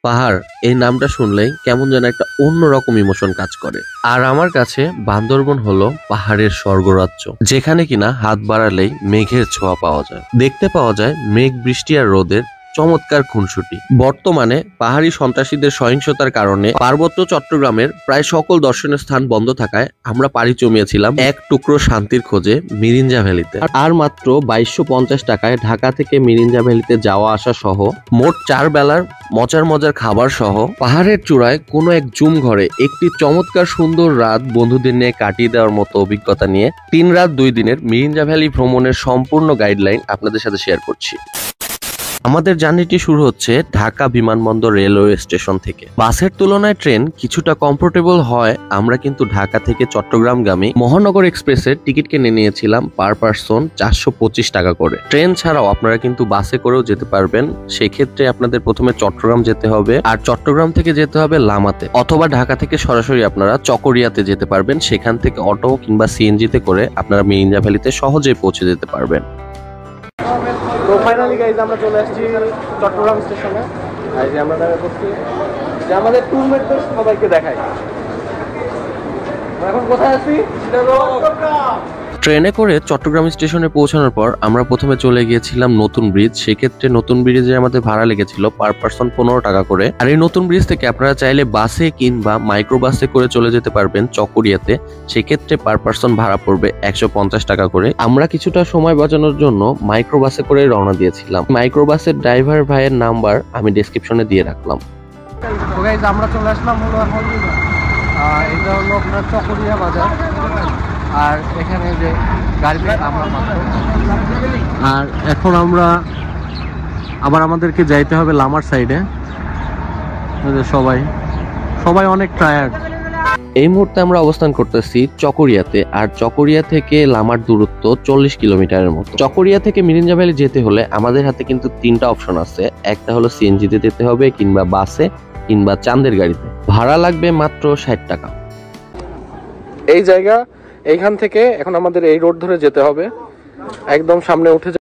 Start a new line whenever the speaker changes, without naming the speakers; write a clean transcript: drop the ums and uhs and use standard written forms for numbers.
পাহাড় এই নামটা শুনলেই কেমন যেন একটা অন্যরকম ইমোশন কাজ করে। আর আমার কাছে বান্দরবন হলো পাহাড়ের স্বর্গরাজ্য, যেখানে কিনা হাত বাড়ালেই মেঘের ছোঁয়া পাওয়া যায়, দেখতে পাওয়া যায় মেঘ, বৃষ্টি আর রোদের চমৎকার খুনসুটি। বর্তমানে পাহাড়ি সন্ত্রাসীদের সহিংসতার কারণে পার্বত্য চট্টগ্রামের প্রায় সকল দর্শনীয় স্থান বন্ধ থাকায় আমরা পাড়ি জমিয়েছিলাম এক টুকরো শান্তির খোঁজে মিরিঞ্জা ভ্যালিতে। আর মাত্র 2250 টাকায় ঢাকা থেকে মিরিঞ্জা ভ্যালিতে যাওয়া আসা সহ মোট 4 বেলার মজার মজার খাবার সহ পাহাড়ের চূড়ায় কোনো এক জুম ঘরে একটি চমৎকার সুন্দর রাত বন্ধুদের নিয়ে কাটিয়ে দেওয়ার মতো অভিজ্ঞতা নিয়ে 3 রাত 2 দিনের মিরিঞ্জা ভ্যালি ভ্রমণের সম্পূর্ণ গাইডলাইন আপনাদের সাথে শেয়ার করছি। আমাদের জার্নিটি শুরু হচ্ছে ঢাকা বিমানবন্দর রেলওয়ে স্টেশন থেকে। বাসের তুলনায় ট্রেন কিছুটা কমফোর্টেবল হয়। আমরা কিন্তু ঢাকা থেকে চট্টগ্রামগামী মহানগর এক্সপ্রেসের টিকিট কিনে নিয়েছিলাম পার পারসন 425 টাকা করে। ট্রেন ছাড়াও আপনারা কিন্তু বাসে করেও যেতে পারবেন। সেক্ষেত্রে আপনাদের প্রথমে চট্টগ্রাম যেতে হবে, আর চট্টগ্রাম থেকে যেতে হবে লামাতে, অথবা ঢাকা থেকে সরাসরি আপনারা চকরিয়াতে যেতে পারবেন। সেখান থেকে অটো কিংবা সিএনজিতে করে আপনারা মিরিঞ্জা ভ্যালিতে সহজেই পৌঁছে যেতে পারবেন।
তো ফাইনালি গাইজ আমরা চলে আসছি চট্টগ্রাম স্টেশনে। আর যে আমরা দেখা করছি যে আমাদের ট্যুরমেটদের সবাইকে দেখাই। এখন কোথায় আছি?
ট্রেনে করে চট্টগ্রাম স্টেশনে পৌঁছানোর পর আমরা প্রথমে চলে গিয়েছিলাম নতুন ব্রিজ। সেক্ষেত্রে নতুন ব্রিজে আমাদের ভাড়া লেগেছিল পার পারসন 15 টাকা করে। আর এই নতুন ব্রিজ থেকে আপনারা চাইলে বাসে কিংবা মাইক্রো বাসে করে চলে যেতে পারবেন চকরিয়াতে। সেক্ষেত্রে পার পারসন ভাড়া পড়বে 150 টাকা করে। আমরা কিছুটা সময় বাঁচানোর জন্য মাইক্রো বাসে করে রওনা দিয়েছিলাম। মাইক্রো বাসের ড্রাইভার ভাইয়ের নাম্বার আমি ডেসক্রিপশনে দিয়ে রাখলাম।
তো গাইজ আমরা চলে আসলাম হলো এখন এটা হলো আপনার চকরিয়া বাজার। আর এখানে যে গাড়িতে আমরা আর এখন আমরা আবার আমাদেরকে যাইতে হবে লামার সাইডে। সবাই অনেক টায়ার্ড।
এই মুহূর্তে আমরা অবস্থান করতেছি চকরিয়াতে। আর চকরিয়া থেকে লামার দূরত্ব 40 কিলোমিটারের মতো। চকরিয়া থেকে মিরিঞ্জা ভ্যালি যেতে হলে আমাদের হাতে কিন্তু 3টা অপশন আছে। একটা হলো সিএনজিতে যেতে হবে, কিংবা বাসে, কিংবা চাঁদের গাড়িতে। ভাড়া লাগবে মাত্র 60 টাকা।
এই জায়গা এইখান থেকে এখন আমাদের এই রোড ধরে যেতে হবে, একদম সামনে উঠে